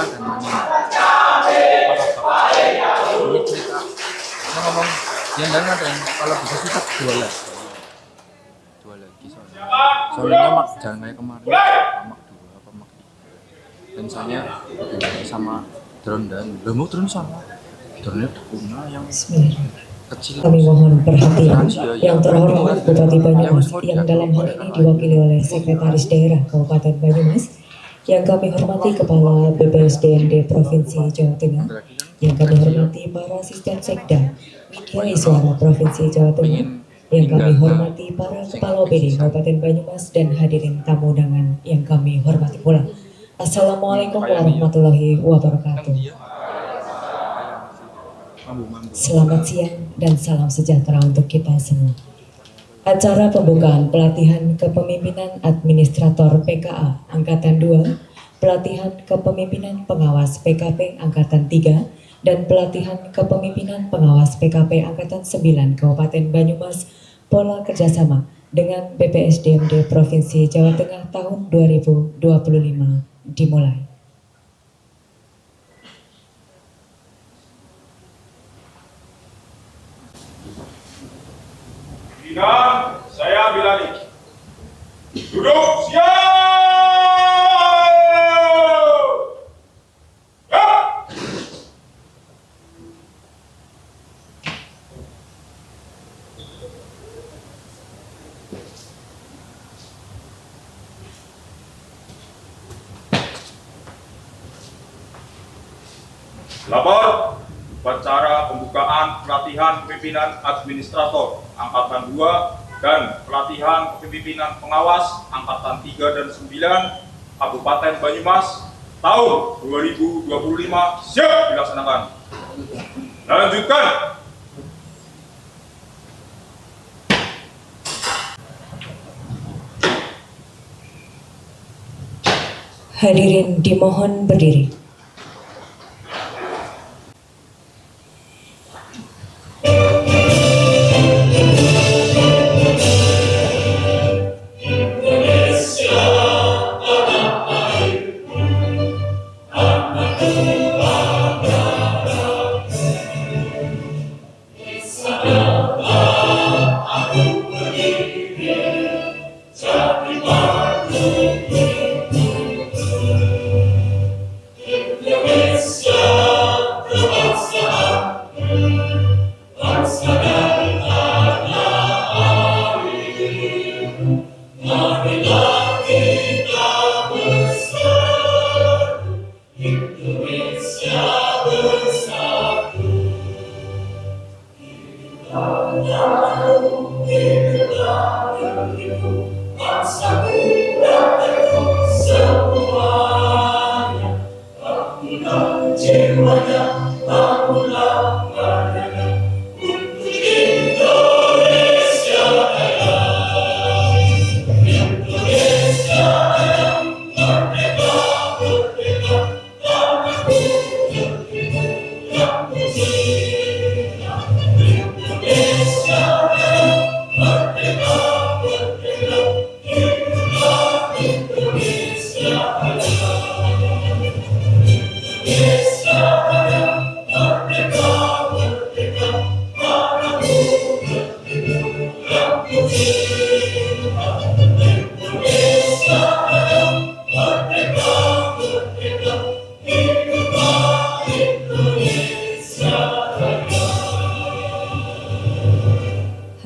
dan Mani. Ini cerita ngomong yang dan kalau bisa sih tak jual lagi soalnya mak jangan kayak kemarin mak 2 apa mak 3 dan soalnya sama drone dan belum drone sama drone punah yang kecil. Kami mohon perhatian yang terhormat Bupati Banyumas yang dalam hal ini diwakili oleh Sekretaris Daerah Kabupaten Banyumas, yang kami hormati Kepala BPSDMD Provinsi Jawa Tengah, yang kami hormati para asisten sekda media Suara Provinsi Jawa Tengah, yang kami hormati para Kepala OPD Kabupaten Banyumas dan hadirin tamu undangan yang kami hormati pula. Assalamualaikum warahmatullahi wabarakatuh. Selamat siang dan salam sejahtera untuk kita semua. Acara pembukaan pelatihan kepemimpinan administrator PKA Angkatan 2, pelatihan kepemimpinan pengawas PKP Angkatan 3, dan pelatihan kepemimpinan pengawas PKP Angkatan 9 Kabupaten Banyumas pola kerjasama dengan BPSDMD Provinsi Jawa Tengah tahun 2025 dimulai. Dan saya Bilali. Duduk siap. Ya. Lapor upacara pembukaan pelatihan pimpinan administrator Angkatan 2 dan pelatihan kepemimpinan pengawas Angkatan 3 dan 9 Kabupaten Banyumas tahun 2025 siap dilaksanakan. Lanjutkan. Hadirin dimohon berdiri.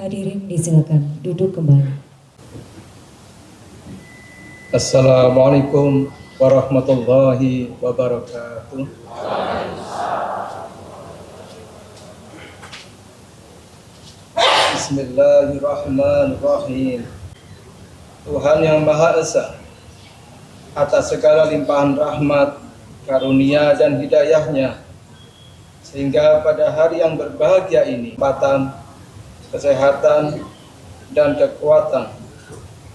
Hadirin disilakan duduk kembali. Assalamualaikum warahmatullahi wabarakatuh. Bismillahirrahmanirrahim. Tuhan yang Maha Esa, atas segala limpahan rahmat, karunia dan hidayahnya, sehingga pada hari yang berbahagia ini, kesehatan dan kekuatan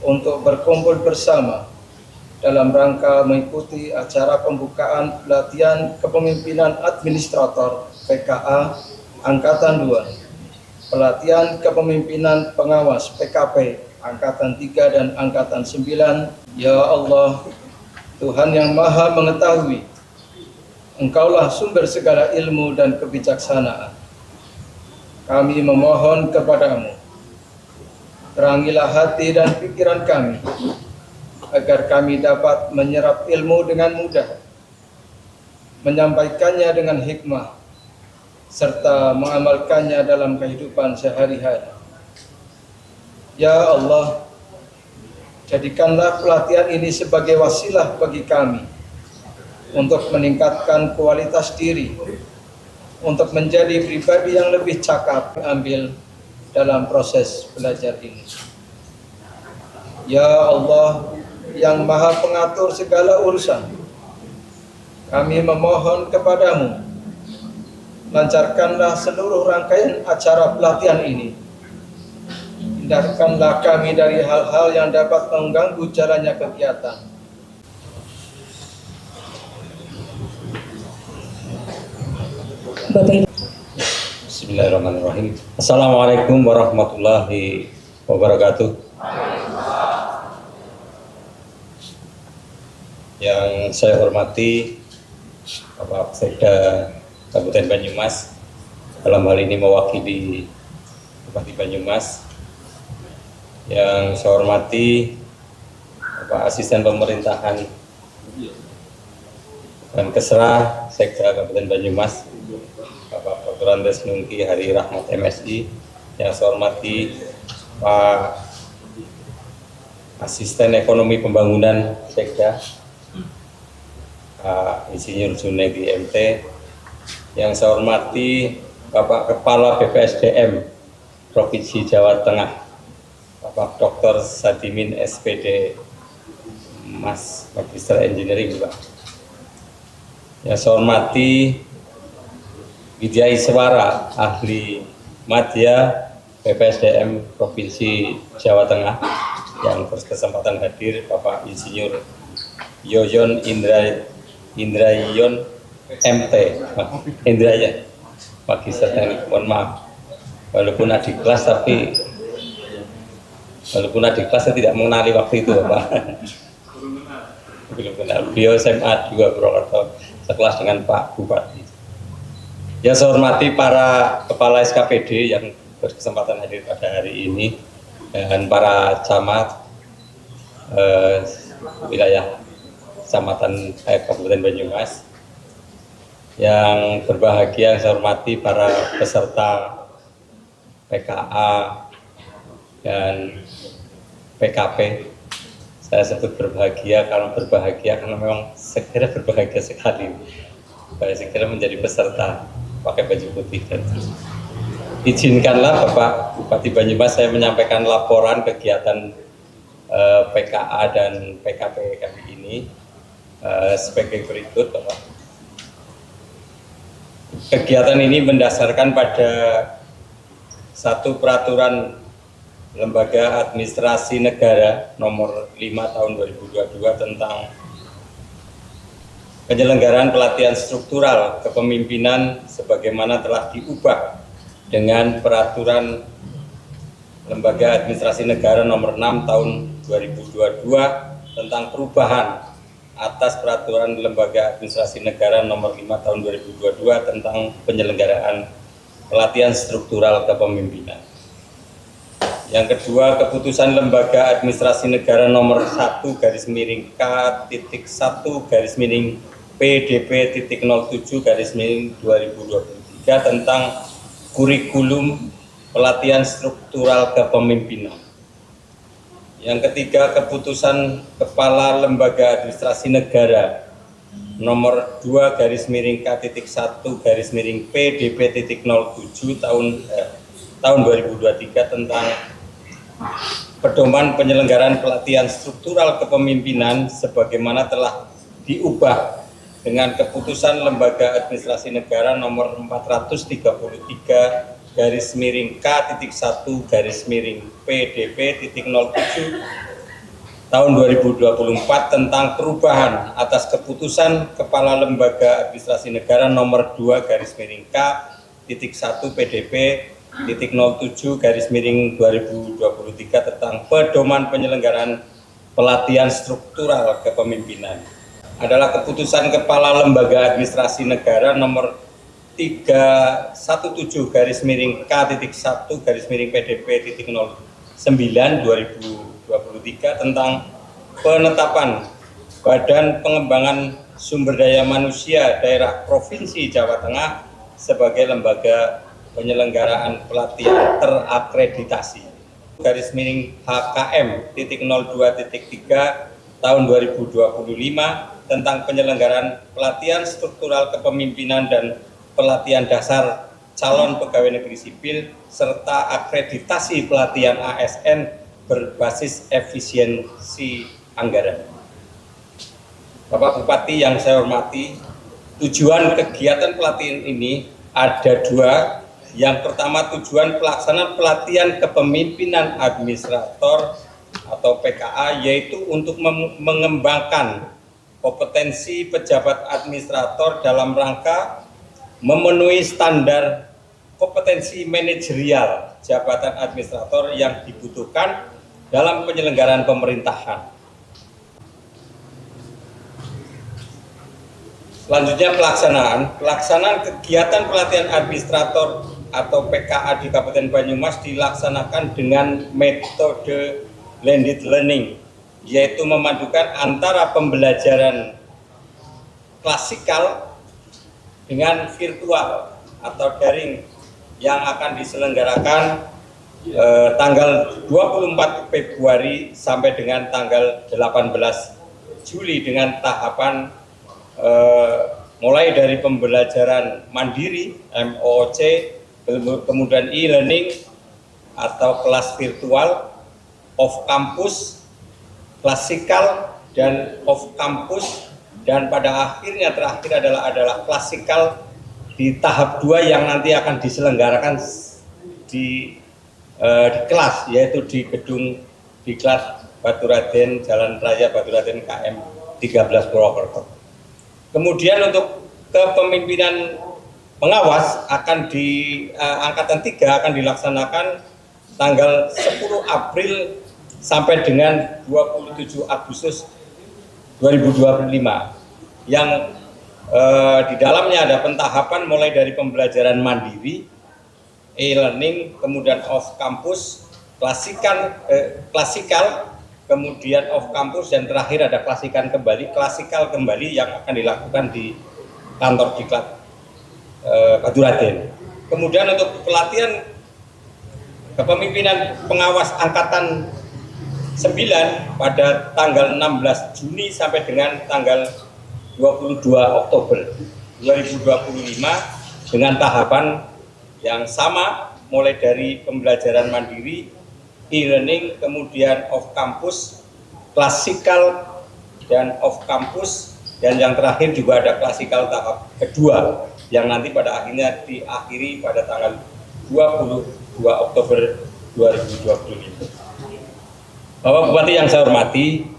untuk berkumpul bersama dalam rangka mengikuti acara pembukaan pelatihan kepemimpinan administrator PKA Angkatan 2, pelatihan kepemimpinan pengawas PKP Angkatan 3 dan Angkatan 9. Ya Allah, Tuhan yang Maha Mengetahui, Engkaulah sumber segala ilmu dan kebijaksanaan. Kami memohon kepadamu, terangilah hati dan pikiran kami, agar kami dapat menyerap ilmu dengan mudah, menyampaikannya dengan hikmah, serta mengamalkannya dalam kehidupan sehari-hari. Ya Allah, jadikanlah pelatihan ini sebagai wasilah bagi kami untuk meningkatkan kualitas diri, untuk menjadi pribadi yang lebih cakap ambil dalam proses belajar ini. Ya Allah, yang Maha Pengatur segala urusan, kami memohon kepadamu, lancarkanlah seluruh rangkaian acara pelatihan ini. Hindarkanlah kami dari hal-hal yang dapat mengganggu jalannya kegiatan. Bapak Ibu, Bismillahirrahmanirrahim. Assalamualaikum warahmatullahi wabarakatuh. Yang saya hormati Bapak Sekda Kabupaten Banyumas, dalam hal ini mewakili Bupati Banyumas. Yang saya hormati Bapak Asisten Pemerintahan dan Kesra Sekda Kabupaten Banyumas, Bapak Dr. Andes Nungki Hari Rahmat MSI. Yang saya hormati Pak Asisten Ekonomi Pembangunan Sekda, Pak Insinyur Junedi MT. Yang saya hormati Bapak Kepala BPSDM Provinsi Jawa Tengah, Bapak Dr. Sadimin SPD Mas Magister Engineering, Pak. Yang saya hormati Widya Iswara, ahli Madya BPSDM Provinsi Jawa Tengah, yang berkesempatan hadir, Bapak Insinyur Yoyon Indrayon MT, Indrayan, Magister Teknik. Mohon maaf, walaupun adik kelas saya tidak mengenali waktu itu, Bapak. Belum kenal. Beliau SMA juga Purwokerto, sekelas dengan Pak Bupati. Ya, saya hormati para kepala SKPD yang berkesempatan hadir pada hari ini, dan para camat wilayah Kecamatan Kabupaten Banyumas. Yang berbahagia, yang saya hormati para peserta PKA dan PKP. Saya sebut berbahagia karena memang segera berbahagia sekali. Segera menjadi peserta pakai baju putih. Dan izinkanlah Bapak Bupati Banyumas saya menyampaikan laporan kegiatan PKA dan PKP kali ini sebagai berikut, Bapak. Kegiatan ini mendasarkan pada satu peraturan Lembaga Administrasi Negara nomor 5 tahun 2022 tentang penyelenggaraan pelatihan struktural kepemimpinan sebagaimana telah diubah dengan peraturan Lembaga Administrasi Negara nomor 6 tahun 2022 tentang perubahan atas peraturan Lembaga Administrasi Negara nomor 5 tahun 2022 tentang penyelenggaraan pelatihan struktural kepemimpinan. Yang kedua, keputusan Lembaga Administrasi Negara nomor 1/PDP.07/2023 tentang kurikulum pelatihan struktural kepemimpinan. Yang ketiga, keputusan Kepala Lembaga Administrasi Negara nomor 2/K.1/PDP.07 tahun 2023 tentang pedoman penyelenggaraan pelatihan struktural kepemimpinan sebagaimana telah diubah dengan keputusan Lembaga Administrasi Negara nomor 433/K.1/PDP.07 tahun 2024 tentang perubahan atas keputusan Kepala Lembaga Administrasi Negara nomor 2/K.1/PDP.07/2023 tentang pedoman penyelenggaraan pelatihan struktural kepemimpinan. adalah keputusan Kepala Lembaga Administrasi Negara nomor 317-PDP-09/2023 tentang penetapan Badan Pengembangan Sumber Daya Manusia Daerah Provinsi Jawa Tengah sebagai lembaga penyelenggaraan pelatihan terakreditasi HKM.02.3 tahun 2025 tentang penyelenggaraan pelatihan struktural kepemimpinan dan pelatihan dasar calon pegawai negeri sipil serta akreditasi pelatihan ASN berbasis efisiensi anggaran. Bapak Bupati yang saya hormati, tujuan kegiatan pelatihan ini ada dua. Yang pertama, tujuan pelaksanaan pelatihan kepemimpinan administrator atau PKA yaitu untuk mengembangkan kompetensi pejabat administrator dalam rangka memenuhi standar kompetensi manajerial jabatan administrator yang dibutuhkan dalam penyelenggaraan pemerintahan. Selanjutnya pelaksanaan kegiatan pelatihan administrator atau PKA di Kabupaten Banyumas dilaksanakan dengan metode blended learning, yaitu memadukan antara pembelajaran klasikal dengan virtual atau daring yang akan diselenggarakan tanggal 24 Februari sampai dengan tanggal 18 Juli dengan tahapan mulai dari pembelajaran mandiri MOOC, kemudian e-learning atau kelas virtual, off campus, klasikal dan off campus, dan pada akhirnya terakhir adalah klasikal di tahap 2 yang nanti akan diselenggarakan di kelas, yaitu di gedung Diklat Baturaden, Jalan Raya Baturaden KM 13 Purwokerto. Kemudian untuk kepemimpinan pengawas akan di angkatan 3 akan dilaksanakan tanggal 10 April sampai dengan 27 Agustus 2025 yang di dalamnya ada pentahapan mulai dari pembelajaran mandiri, e-learning, kemudian off campus, klasikal, kemudian off campus, dan terakhir ada klasikal kembali yang akan dilakukan di kantor Diklat Baturaden. Kemudian untuk pelatihan kepemimpinan pengawas angkatan 9 pada tanggal 16 Juni sampai dengan tanggal 22 Oktober 2025 dengan tahapan yang sama mulai dari pembelajaran mandiri, e-learning, kemudian off campus, klasikal dan off campus, dan yang terakhir juga ada klasikal tahap kedua yang nanti pada akhirnya diakhiri pada tanggal 22 Oktober 2025. Bapak Bupati yang saya hormati,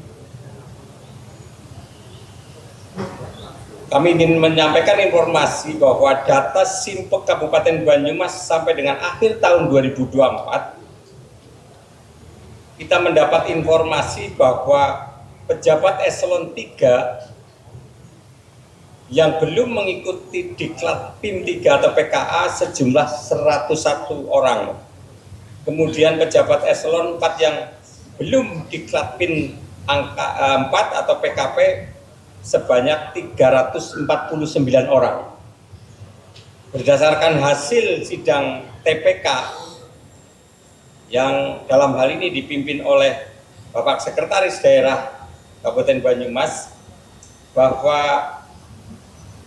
kami ingin menyampaikan informasi bahwa data Simpek Kabupaten Banyumas sampai dengan akhir tahun 2024, kita mendapat informasi bahwa pejabat eselon 3 yang belum mengikuti Diklat PIM 3 atau PKA sejumlah 101 orang. Kemudian pejabat eselon 4 yang belum Diklat PIM angka 4 atau PKP sebanyak 349 orang. Berdasarkan hasil sidang TPK yang dalam hal ini dipimpin oleh Bapak Sekretaris Daerah Kabupaten Banyumas, bahwa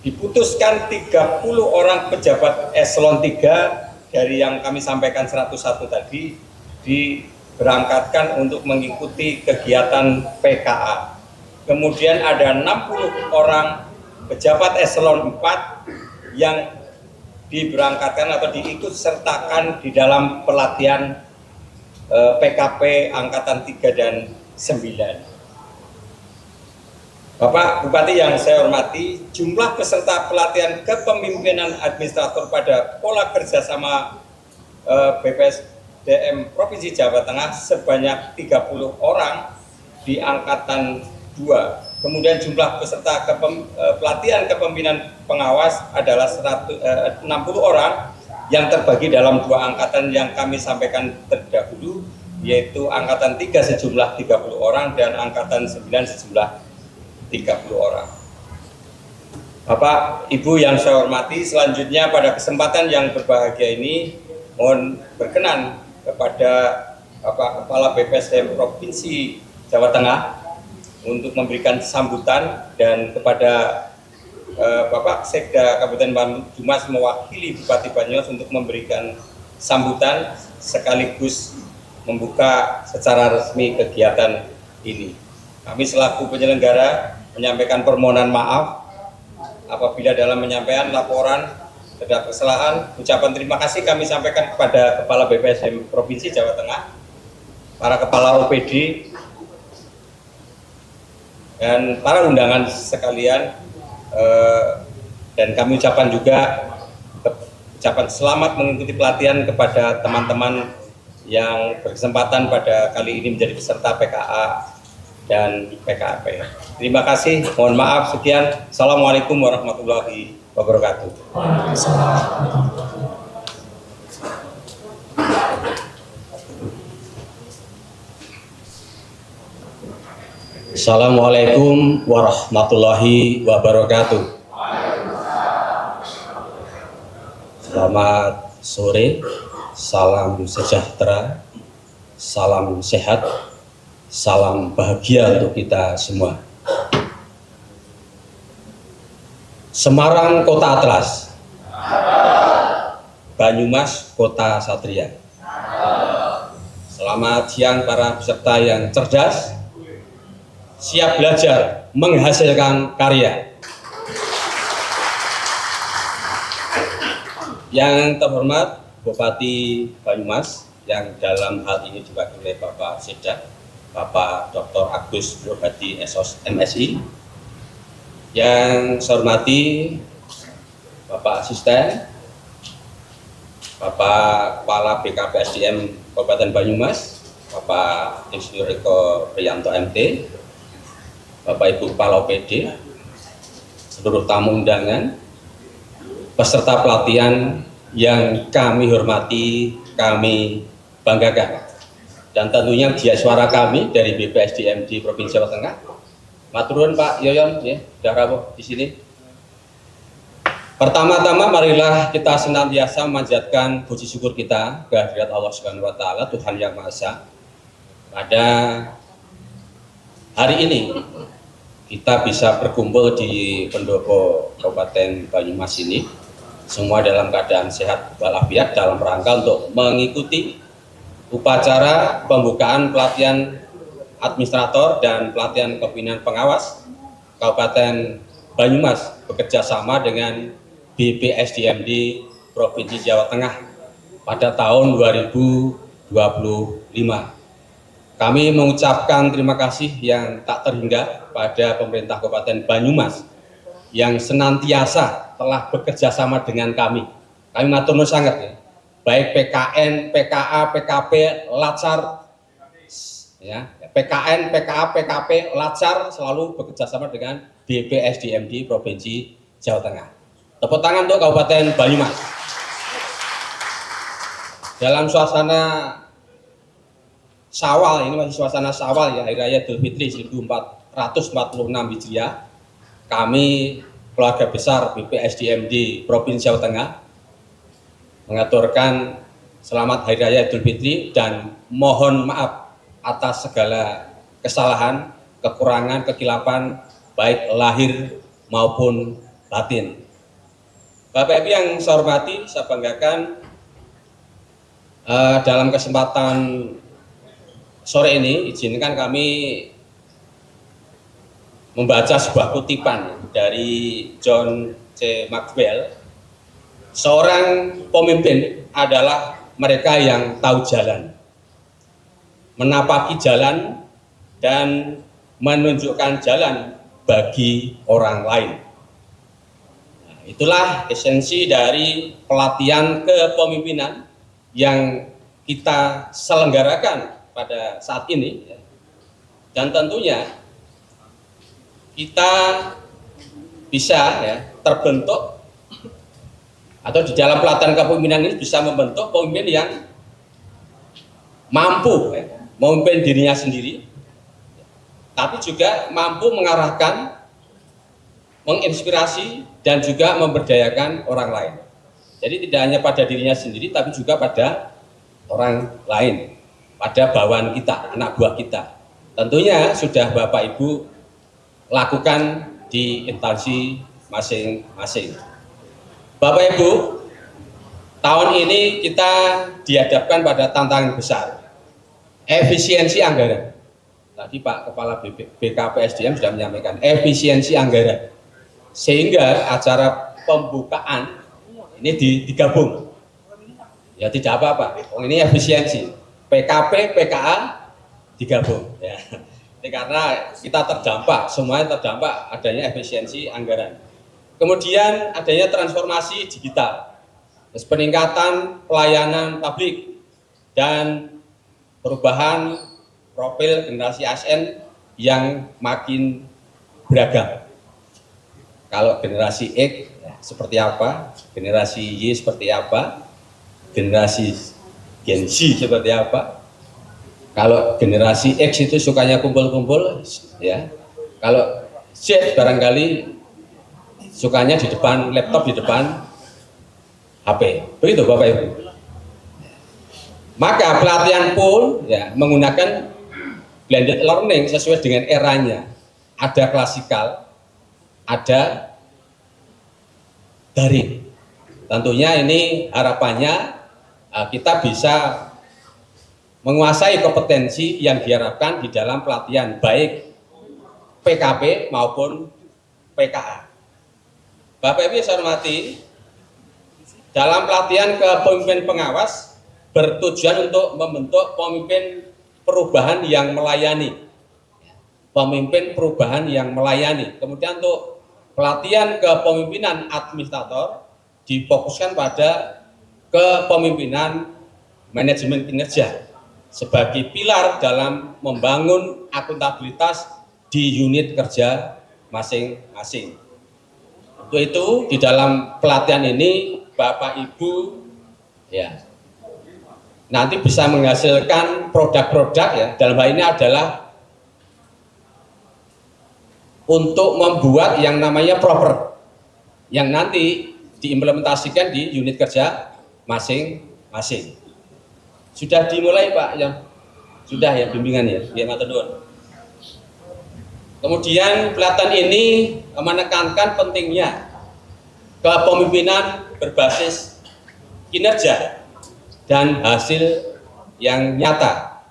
diputuskan 30 orang pejabat eselon 3 dari yang kami sampaikan 101 tadi diberangkatkan untuk mengikuti kegiatan PKA. Kemudian ada 60 orang pejabat eselon 4 yang diberangkatkan atau diikut sertakan di dalam pelatihan PKP angkatan 3 dan 9. Bapak Bupati yang saya hormati, jumlah peserta pelatihan kepemimpinan administrator pada pola kerjasama BPSDM Provinsi Jawa Tengah sebanyak 30 orang di angkatan 2 Kemudian jumlah peserta pelatihan kepemimpinan pengawas adalah 60 orang yang terbagi dalam 2 angkatan yang kami sampaikan terdahulu, yaitu angkatan 3 sejumlah 30 orang dan angkatan 9 sejumlah 30 orang. Bapak, Ibu yang saya hormati, selanjutnya pada kesempatan yang berbahagia ini mohon berkenan kepada Bapak Kepala BPSDM Provinsi Jawa Tengah untuk memberikan sambutan, dan kepada Bapak Sekda Kabupaten Banyumas mewakili Bupati Banyumas untuk memberikan sambutan sekaligus membuka secara resmi kegiatan ini. Kami selaku penyelenggara menyampaikan permohonan maaf apabila dalam menyampaikan laporan terhadap kesalahan. Ucapan terima kasih kami sampaikan kepada Kepala BPSDM Provinsi Jawa Tengah, para Kepala OPD, dan para undangan sekalian, dan kami ucapkan juga ucapan selamat mengikuti pelatihan kepada teman-teman yang berkesempatan pada kali ini menjadi peserta PKA dan PKP. Terima kasih, mohon maaf, sekian. Assalamualaikum warahmatullahi wabarakatuh. Assalamualaikum warahmatullahi wabarakatuh. Selamat sore, salam sejahtera, salam sehat, salam bahagia untuk kita semua. Semarang Kota Atlas, Banyumas Kota Satria. Selamat siang para peserta yang cerdas, siap belajar, menghasilkan karya. Yang terhormat Bupati Banyumas yang dalam hal ini diwakili oleh Bapak Sekda, Bapak Dr. Agus Nurhadi SOS MSI. Yang saya hormati Bapak Asisten, Bapak Kepala BKPSDM Kabupaten Banyumas, Bapak Insinyur Eko Priyanto MT, Bapak Ibu Kepala OPD, seluruh tamu undangan, peserta pelatihan yang kami hormati, kami banggakan, dan tentunya dia suara kami dari BPSDM di Provinsi Jawa Tengah. Maturun Pak Yoyon, ya, sudah rawuh di sini. Pertama-tama marilah kita senantiasa memanjatkan puji syukur kita kehadirat Allah Subhanahu wa taala, Tuhan Yang Maha Esa. Pada hari ini kita bisa berkumpul di pendopo Kabupaten Banyumas ini, semua dalam keadaan sehat walafiat, dalam rangka untuk mengikuti upacara pembukaan pelatihan administrator dan pelatihan kepemimpinan pengawas Kabupaten Banyumas bekerja sama dengan BPSDMD Provinsi Jawa Tengah pada tahun 2025. Kami mengucapkan terima kasih yang tak terhingga pada pemerintah Kabupaten Banyumas yang senantiasa telah bekerja sama dengan kami. Kami matur nuwun sangat, ya. Baik PKN, PKA, PKP, Latsar, ya, PKN, PKA, PKP, Latsar selalu bekerja sama dengan BPSDMD Provinsi Jawa Tengah. Tepuk tangan untuk Kabupaten Banyumas. Dalam suasana Syawal, ini masih suasana Syawal, ya, Hari Raya Idul Fitri 1446 Hijriah, kami keluarga besar BPSDMD Provinsi Jawa Tengah mengaturkan selamat Hari Raya Idul Fitri dan mohon maaf atas segala kesalahan, kekurangan, kekilapan, baik lahir maupun batin. Bapak Ibu yang saya hormati, saya banggakan, dalam kesempatan sore ini izinkan kami membaca sebuah kutipan dari John C. Maxwell. Seorang pemimpin adalah mereka yang tahu jalan, menapaki jalan, dan menunjukkan jalan bagi orang lain. Nah, itulah esensi dari pelatihan kepemimpinan yang kita selenggarakan pada saat ini, dan tentunya kita bisa ya terbentuk atau di dalam pelatihan kepemimpinan ini bisa membentuk pemimpin yang mampu ya, memimpin dirinya sendiri, tapi juga mampu mengarahkan, menginspirasi dan juga memberdayakan orang lain. Jadi tidak hanya pada dirinya sendiri, tapi juga pada orang lain, pada bawahan kita, anak buah kita. Tentunya sudah Bapak Ibu lakukan di instansi masing-masing. Bapak Ibu, tahun ini kita dihadapkan pada tantangan besar, efisiensi anggaran. Tadi Pak Kepala BKPSDM sudah menyampaikan efisiensi anggaran, sehingga acara pembukaan ini digabung. Ya tidak apa-apa, ini efisiensi. PKP, PKA digabung. Ya. Ini karena kita terdampak, semuanya terdampak adanya efisiensi anggaran. Kemudian adanya transformasi digital, terus peningkatan pelayanan publik dan perubahan profil generasi ASN yang makin beragam. Kalau generasi X ya, seperti apa, generasi Y seperti apa, generasi Gen Z seperti apa. Kalau generasi X itu sukanya kumpul-kumpul, ya. Kalau Z barangkali sukanya di depan laptop, di depan HP. Begitu Bapak Ibu. Maka pelatihan pun ya menggunakan blended learning sesuai dengan eranya. Ada klasikal, ada daring. Tentunya ini harapannya kita bisa menguasai kompetensi yang diharapkan di dalam pelatihan baik PKP maupun PKA. Bapak Ibu saya hormati, dalam pelatihan kepemimpinan pengawas bertujuan untuk membentuk pemimpin perubahan yang melayani. Pemimpin perubahan yang melayani. Kemudian untuk pelatihan kepemimpinan administrator difokuskan pada kepemimpinan manajemen kinerja sebagai pilar dalam membangun akuntabilitas di unit kerja masing-masing. Untuk itu di dalam pelatihan ini Bapak Ibu ya nanti bisa menghasilkan produk-produk ya, dalam hal ini adalah untuk membuat yang namanya proper yang nanti diimplementasikan di unit kerja masing-masing. Sudah dimulai Pak ya? Sudah ya bimbingan ya? Ya matur nuwun. Kemudian pelatihan ini menekankan pentingnya kepemimpinan berbasis kinerja dan hasil yang nyata.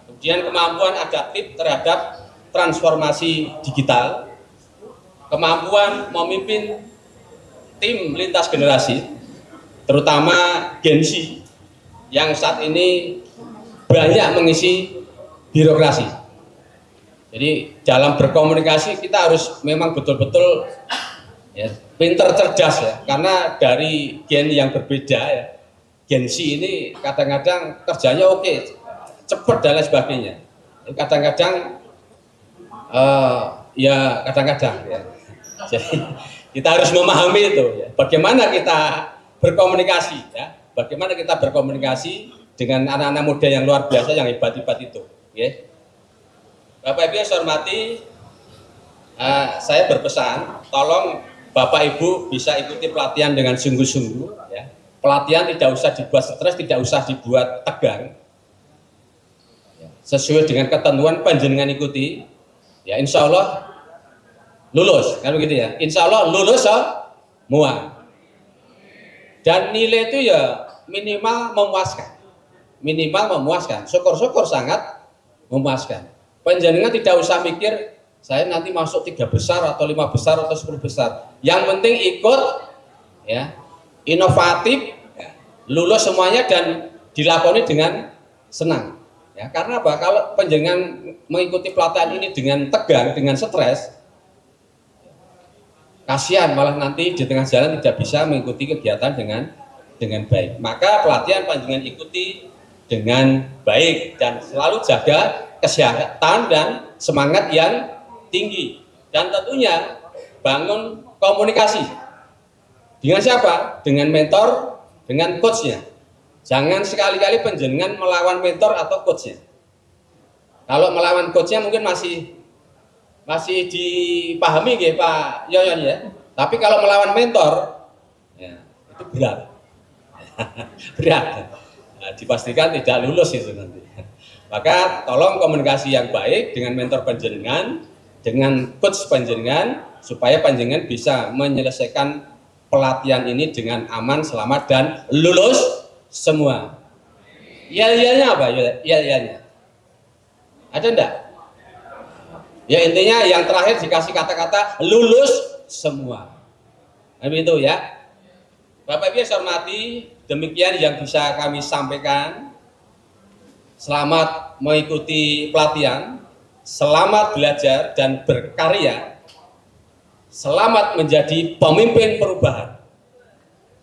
Kemudian kemampuan adaptif terhadap transformasi digital, kemampuan memimpin tim lintas generasi, terutama Gen Z yang saat ini banyak mengisi birokrasi. Jadi dalam berkomunikasi kita harus memang betul-betul ya, pinter cerdas ya, karena dari gen yang berbeda ya, Gen Z ini kadang-kadang kerjanya oke, cepat dan lain sebagainya. Kadang-kadang ya kadang-kadang ya. Jadi kita harus memahami itu ya, bagaimana kita berkomunikasi ya, bagaimana kita berkomunikasi dengan anak-anak muda yang luar biasa yang hebat-hebat itu ya. Bapak Ibu yang saya hormati, saya berpesan tolong Bapak Ibu bisa ikuti pelatihan dengan sungguh-sungguh ya. Pelatihan tidak usah dibuat stres, tidak usah dibuat tegang ya. Sesuai dengan ketentuan panjenengan ikuti ya, insya Allah lulus kan begitu ya, insya Allah lulus semua dan nilai itu ya minimal memuaskan, syukur-syukur sangat memuaskan. Panjenengan tidak usah mikir saya nanti masuk 3 besar atau 5 besar atau 10 besar. Yang penting ikut ya, inovatif, ya, lulus semuanya dan dilakoni dengan senang. Ya, karena apa? Kalau panjenengan mengikuti pelatihan ini dengan tegang, dengan stres, kasihan malah nanti di tengah jalan tidak bisa mengikuti kegiatan dengan baik. Maka pelatihan panjenengan ikuti dengan baik dan selalu jaga kesehatan dan semangat yang tinggi Dan tentunya bangun komunikasi. Dengan siapa? Dengan mentor, dengan coachnya. Jangan sekali-kali panjenengan melawan mentor atau coachnya. Kalau melawan coachnya mungkin masih dipahami ya Pak Yoyon ya. Tapi kalau melawan mentor, ya, itu berat. Berat. Nah, dipastikan tidak lulus itu nanti. Maka tolong komunikasi yang baik dengan mentor panjenengan, dengan coach panjenengan, supaya panjenengan bisa menyelesaikan pelatihan ini dengan aman, selamat, dan lulus semua. Iya-iyanya apa? Iya-iyanya. Ada enggak? Ya intinya yang terakhir dikasih kata-kata lulus semua. Nah, itu ya. Bapak Ibu yang saya hormati, demikian yang bisa kami sampaikan. Selamat mengikuti pelatihan, selamat belajar dan berkarya. Selamat menjadi pemimpin perubahan.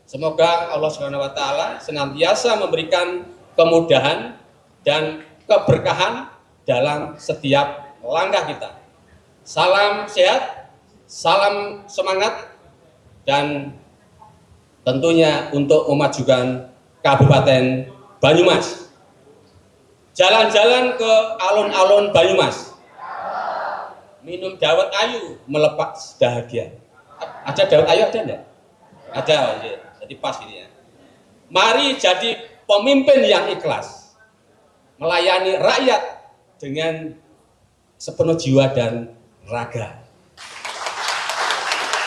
Semoga Allah SWT senantiasa memberikan kemudahan dan keberkahan dalam setiap langkah kita. Salam sehat, salam semangat, dan tentunya untuk memajukan Kabupaten Banyumas. Jalan-jalan ke alun-alun Banyumas. Minum dawet ayu, melepas dahagia. Ada dawet ayu ada enggak? Ada, ya. Jadi pas ini ya. Mari jadi pemimpin yang ikhlas, melayani rakyat dengan sepenuh jiwa dan raga.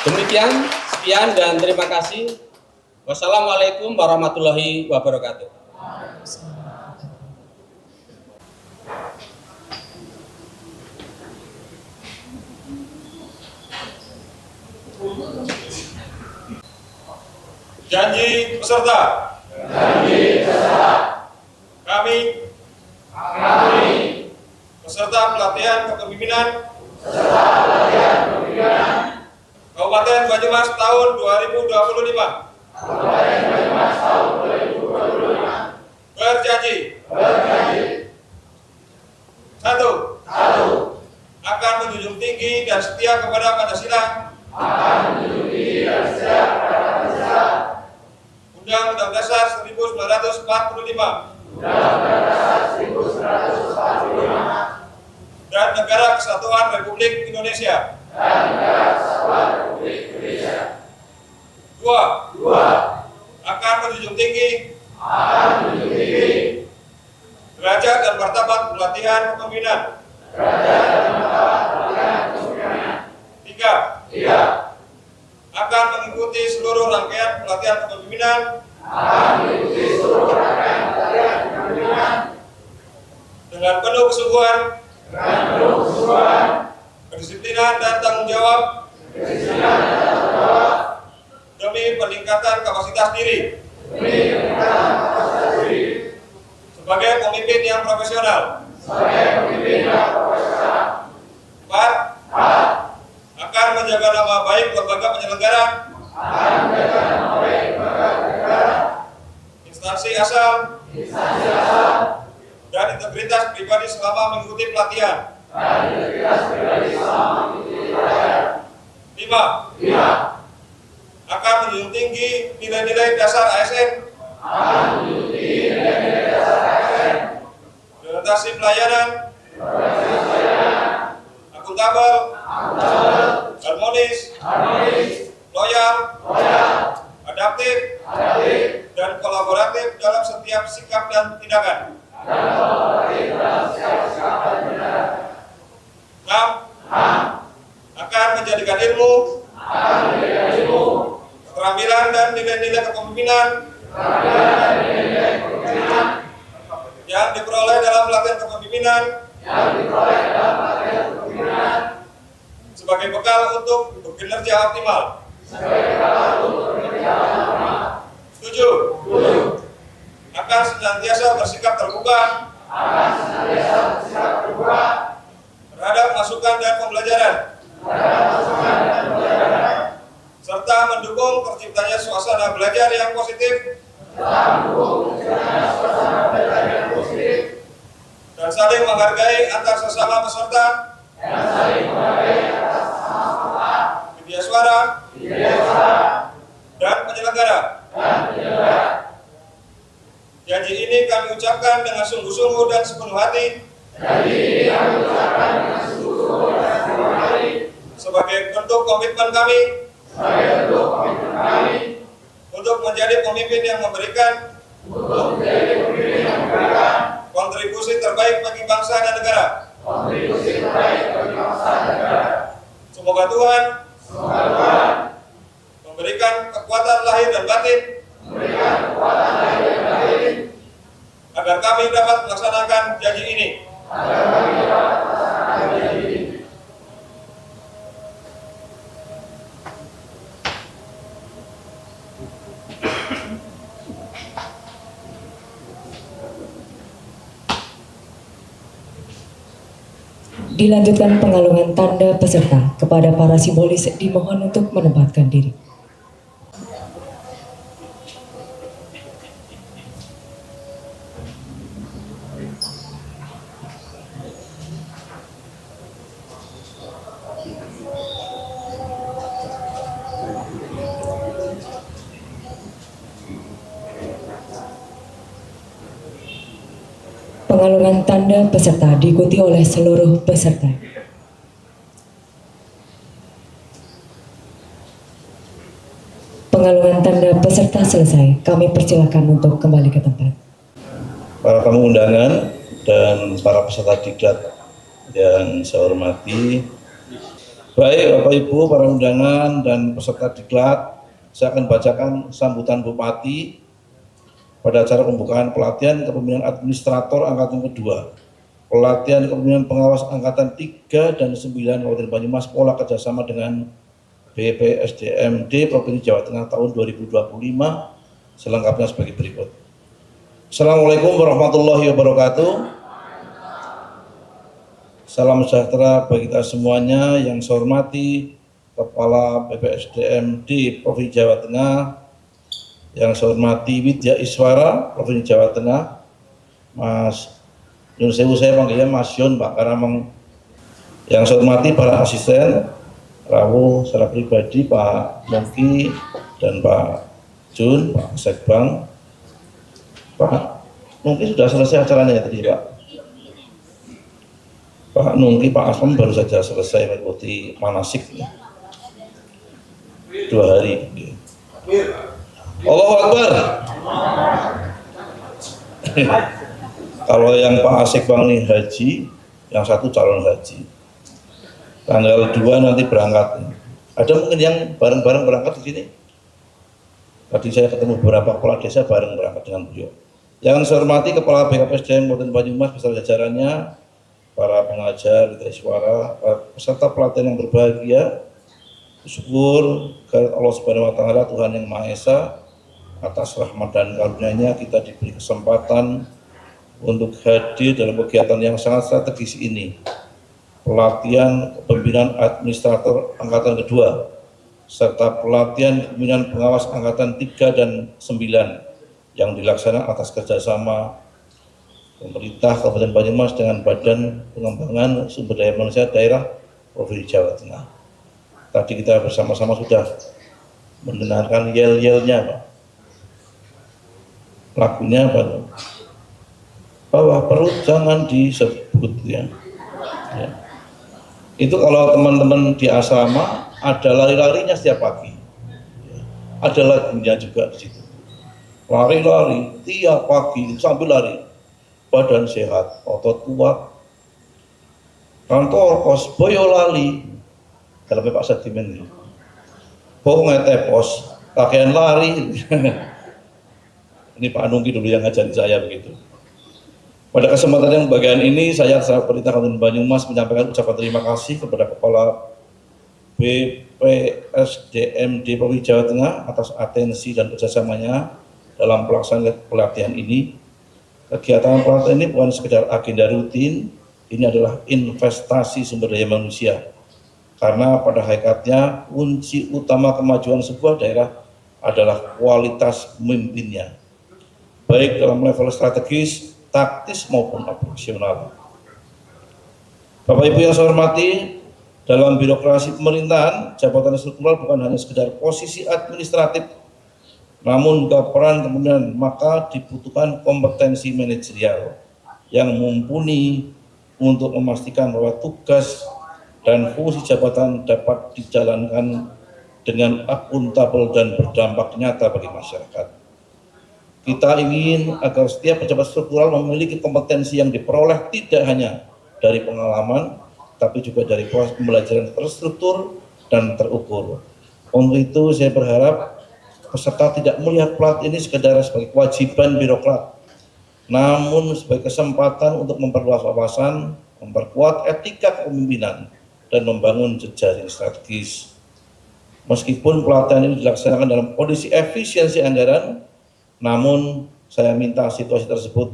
Demikian, sekian dan terima kasih. Wassalamualaikum warahmatullahi wabarakatuh. Janji peserta. Kami peserta pelatihan kepemimpinan Kabupaten Banyumas tahun 2025. Berjanji. Satu. Akan menjunjung tinggi dan setia kepada Pancasila. Undang-Undang Dasar 1945. Dan Negara Kesatuan Republik Indonesia. Dua. Akan menjunjung tinggi derajat dan martabat pelatihan kepemimpinan. Tiga. Akan mengikuti seluruh rangkaian pelatihan kepemimpinan dengan penuh kesungguhan, kedisiplinan dan tanggung jawab demi peningkatan kapasitas diri sebagai pemimpin yang profesional. Empat. Akan menjaga nama baik lembaga penyelenggara, instansi asal, dan integritas pribadi selama mengikuti pelatihan. 5. Akan menjunjung tinggi nilai-nilai dasar ASN, orientasi pelayanan, akuntabel, harmonis, loyal, adaptif, dan kolaboratif dalam setiap sikap dan tindakan. 6. Akan menjadikan ilmu, keterampilan dan nilai-nilai kepemimpinan yang diperoleh dalam pelatihan kepemimpinan sebagai bekal untuk bekerja optimal. 7. Akan senantiasa bersikap terbuka terhadap masukan dan pembelajaran, serta mendukung terciptanya suasana belajar yang positif dan saling menghargai antar sesama peserta sungguh-sungguh dan sepenuh hati sebagai bentuk komitmen kami untuk menjadi pemimpin yang memberikan kontribusi terbaik bagi bangsa dan negara. Semoga Tuhan memberikan kekuatan lahir dan batin agar kami dapat melaksanakan janji ini. Dilanjutkan pengalungan tanda peserta kepada para simbolis dimohon untuk menempatkan diri. Pengalungan tanda peserta diikuti oleh seluruh peserta. Pengalungan tanda peserta selesai. Kami persilakan untuk kembali ke tempat. Para tamu undangan dan para peserta diklat yang saya hormati, baik Bapak Ibu, para undangan dan peserta diklat, saya akan bacakan sambutan Bupati pada acara pembukaan pelatihan kepemimpinan administrator angkatan kedua, pelatihan kepemimpinan pengawas angkatan 3 dan 9 Kabupaten Banyumas pola kerjasama dengan BPSDMD Provinsi Jawa Tengah tahun 2025, selengkapnya sebagai berikut. Assalamualaikum warahmatullahi wabarakatuh. Salam sejahtera bagi kita semuanya. Yang saya hormati Kepala BPSDMD Provinsi Jawa Tengah, yang saya hormati Widya Iswara Provinsi Jawa Tengah, Mas Yun Sewu, saya panggilnya Mas Yun Pak, karena yang saya hormati para asisten Rawu secara pribadi Pak Mungki dan Pak Jun, Pak Sekbang. Pak Mungki sudah selesai acaranya ya tadi Pak. Pak Nungki, Pak Aslam baru saja selesai mengikuti manasik 2 hari. Allahu Akbar. Kalau yang Pak Asik Bang ini haji, yang satu calon haji. Tanggal 2 nanti berangkat. Ada mungkin yang bareng-bareng berangkat di sini? Tadi saya ketemu beberapa kepala desa bareng berangkat dengan beliau. Yang saya hormati Kepala BKPSDM Kabupaten Banyumas beserta jajarannya, para pengajar, Widya Iswara, peserta pelatihan yang berbahagia. Syukur kepada Allah Subhanahu wa Ta'ala, Tuhan yang Maha Esa, atas rahmat dan karunia-Nya kita diberi kesempatan untuk hadir dalam kegiatan yang sangat strategis ini, pelatihan kepemimpinan administrator angkatan kedua serta pelatihan kepemimpinan pengawas angkatan 3 dan 9 yang dilaksanakan atas kerjasama pemerintah Kabupaten Banyumas dengan Badan Pengembangan Sumber Daya Manusia Daerah Provinsi Jawa Tengah. Tadi kita bersama-sama sudah mendengarkan yel-yelnya Pak. Lagunya apa? Bahwa perut jangan disebut ya. Itu kalau teman-teman di asrama ada lari-larinya setiap pagi. Ada lagunya juga di situ. Lari-lari tiap pagi sambil lari. Badan sehat, otot kuat. Kantor pos Boyolali. Kalau Pak Sadimen ini. Ngete pos, pakaian lari. Ini Pak Nungki dulu yang ngajari saya begitu. Pada kesempatan yang bagian ini, saya secara perintah Kabupaten Banyumas menyampaikan ucapan terima kasih kepada Kepala BPSDMD Provinsi Jawa Tengah atas atensi dan kerjasamanya dalam pelaksanaan pelatihan ini. Kegiatan pelatihan ini bukan sekedar agenda rutin, ini adalah investasi sumber daya manusia. Karena pada hakikatnya kunci utama kemajuan sebuah daerah adalah kualitas pemimpinnya, baik dalam level strategis, taktis maupun operasional. Bapak Ibu yang saya hormati, dalam birokrasi pemerintahan, jabatan struktural bukan hanya sekedar posisi administratif, namun juga peran kepemimpinan, maka dibutuhkan kompetensi manajerial. yang mumpuni untuk memastikan bahwa tugas dan fungsi jabatan dapat dijalankan dengan akuntabel dan berdampak nyata bagi masyarakat. Kita ingin agar setiap pejabat struktural memiliki kompetensi yang diperoleh tidak hanya dari pengalaman, tapi juga dari proses pembelajaran terstruktur dan terukur. Untuk itu saya berharap peserta tidak melihat plat ini sekedar sebagai kewajiban birokrat, namun sebagai kesempatan untuk memperluas wawasan, memperkuat etika kepemimpinan, dan membangun jejaring strategis. Meskipun pelatihan ini dilaksanakan dalam kondisi efisiensi anggaran, namun saya minta situasi tersebut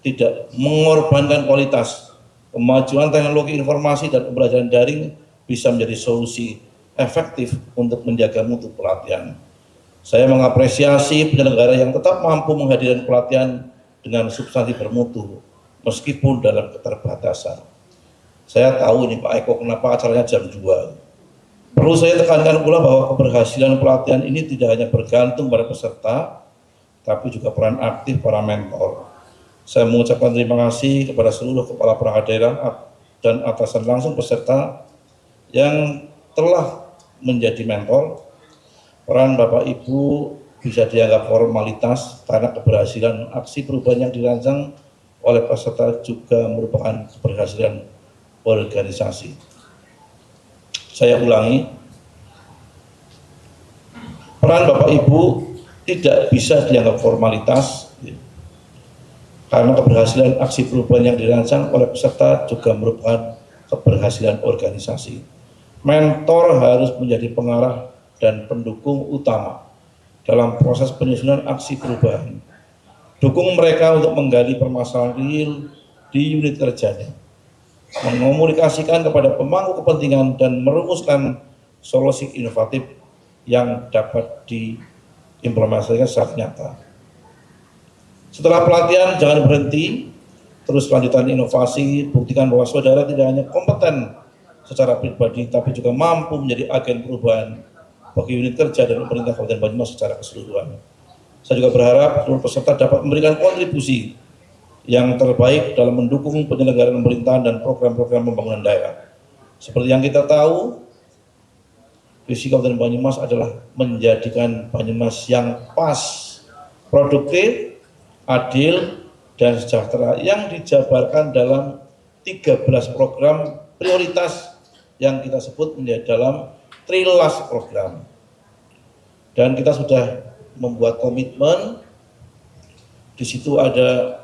tidak mengorbankan kualitas. Kemajuan teknologi informasi dan pembelajaran daring bisa menjadi solusi efektif untuk menjaga mutu pelatihan. Saya mengapresiasi penyelenggara yang tetap mampu menghadirkan pelatihan dengan substansi bermutu, meskipun dalam keterbatasan. Saya tahu ini Pak Eko, kenapa acaranya jam 2. Perlu saya tekankan pula bahwa keberhasilan pelatihan ini tidak hanya bergantung pada peserta, tapi juga peran aktif para mentor. Saya mengucapkan terima kasih kepada seluruh kepala perangkat daerah dan atasan langsung peserta yang telah menjadi mentor. Peran Bapak Ibu bisa dianggap formalitas karena keberhasilan aksi perubahan yang dirancang oleh peserta juga merupakan keberhasilan organisasi. Saya ulangi, peran Bapak Ibu tidak bisa dianggap formalitas karena keberhasilan aksi perubahan yang dirancang oleh peserta juga merupakan keberhasilan organisasi. Mentor harus menjadi pengarah dan pendukung utama dalam proses penyusunan aksi perubahan. Dukung mereka untuk menggali permasalahan real di unit kerjanya, mengomunikasikan kepada pemangku kepentingan dan merumuskan solusi inovatif yang dapat diimplementasikan secara nyata. Setelah pelatihan jangan berhenti, terus lanjutkan inovasi, buktikan bahwa saudara tidak hanya kompeten secara pribadi, tapi juga mampu menjadi agen perubahan bagi unit kerja dan pemerintah Kabupaten Banyumas secara keseluruhan. Saya juga berharap seluruh peserta dapat memberikan kontribusi yang terbaik dalam mendukung penyelenggaraan pemerintahan dan program-program pembangunan daerah. Seperti yang kita tahu, visi Kabupaten Banyumas adalah menjadikan Banyumas yang pas, produktif, adil, dan sejahtera yang dijabarkan dalam 13 program prioritas yang kita sebut menjadi dalam Trilas program. Dan kita sudah membuat komitmen, di situ ada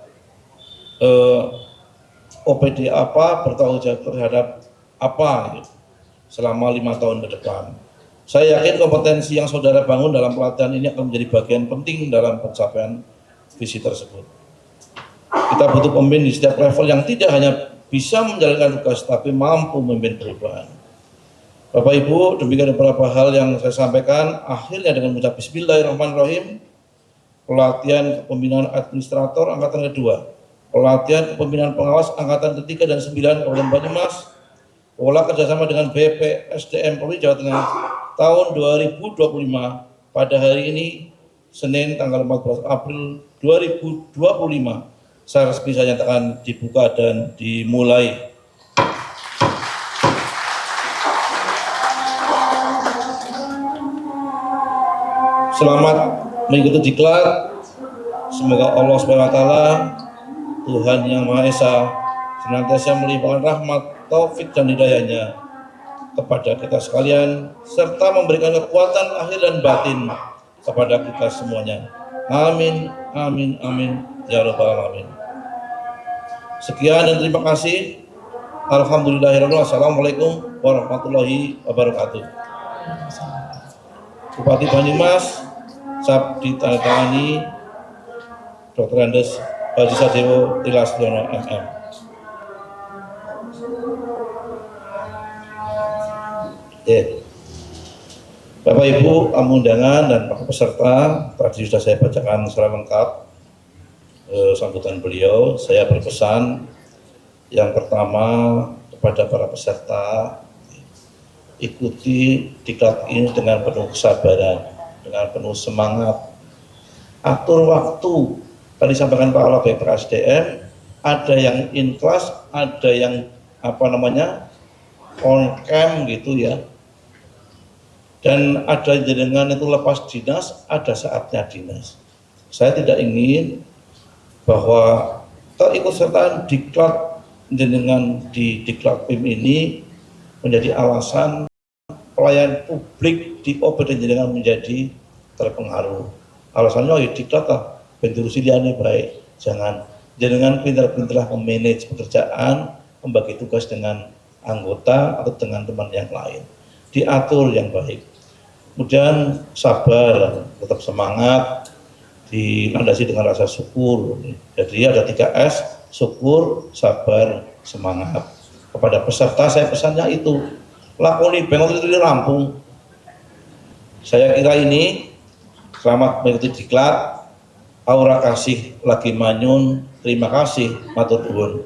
OPD apa, bertanggung jawab terhadap apa gitu, selama 5 tahun ke depan. Saya yakin kompetensi yang saudara bangun dalam pelatihan ini akan menjadi bagian penting dalam pencapaian visi tersebut. Kita butuh pemimpin di setiap level yang tidak hanya bisa menjalankan tugas, tapi mampu memimpin perubahan. Bapak Ibu, demikian beberapa hal yang saya sampaikan. Akhirnya dengan mengucap Bismillahirrahmanirrahim, pelatihan kepemimpinan administrator angkatan kedua, pelatihan kepemimpinan pengawas angkatan ketiga dan 9 Kabupaten Banyumas, pola kerjasama dengan BPSDM Polri Jawa Tengah tahun 2025 pada hari ini Senin tanggal 14 April 2025 saya resmi saya nyatakan dibuka dan dimulai. Selamat mengikuti diklat. Semoga Allah SWT, Tuhan Yang Maha Esa, senantiasa melimpahkan rahmat, taufik dan hidayahnya kepada kita sekalian, serta memberikan kekuatan lahir dan batin kepada kita semuanya. Amin, amin, amin, ya rabbal alamin. Sekian dan terima kasih. Alhamdulillahirrahmanirrahim. Assalamualaikum warahmatullahi wabarakatuh. Bupati Banyumas, SAP ditandatangani Dr. Andes Haji Sadewo Tilasdono MM. Bapak Ibu tamu undangan dan para peserta, tadi sudah saya bacakan secara lengkap sambutan beliau. Saya berpesan yang pertama kepada para peserta, ikuti diklat ini dengan penuh kesabaran, dengan penuh semangat. Atur waktu, tadi disampaikan Pak Kepala BPSDM, ada yang in class, ada yang on cam gitu ya. Dan ada jenengan itu lepas dinas, ada saatnya dinas. Saya tidak ingin bahwa keikutsertaan diklat jenengan di diklat PIM ini menjadi alasan pelayanan publik di OPD jenengan menjadi terpengaruh. Alasannya ya diklat lah, bentuk siliane baik. Jangan jenengan pintar-pintar memanage pekerjaan, membagi tugas dengan anggota atau dengan teman yang lain. Diatur yang baik. Kemudian sabar, tetap semangat, dilandasi dengan rasa syukur. Jadi ada 3S, syukur, sabar, semangat. Kepada peserta saya pesannya itu, lakoni bengok itu di Lampung. Saya kira ini selamat mengikuti diklat, aura kasih lagi manyun, terima kasih, matur nuwun.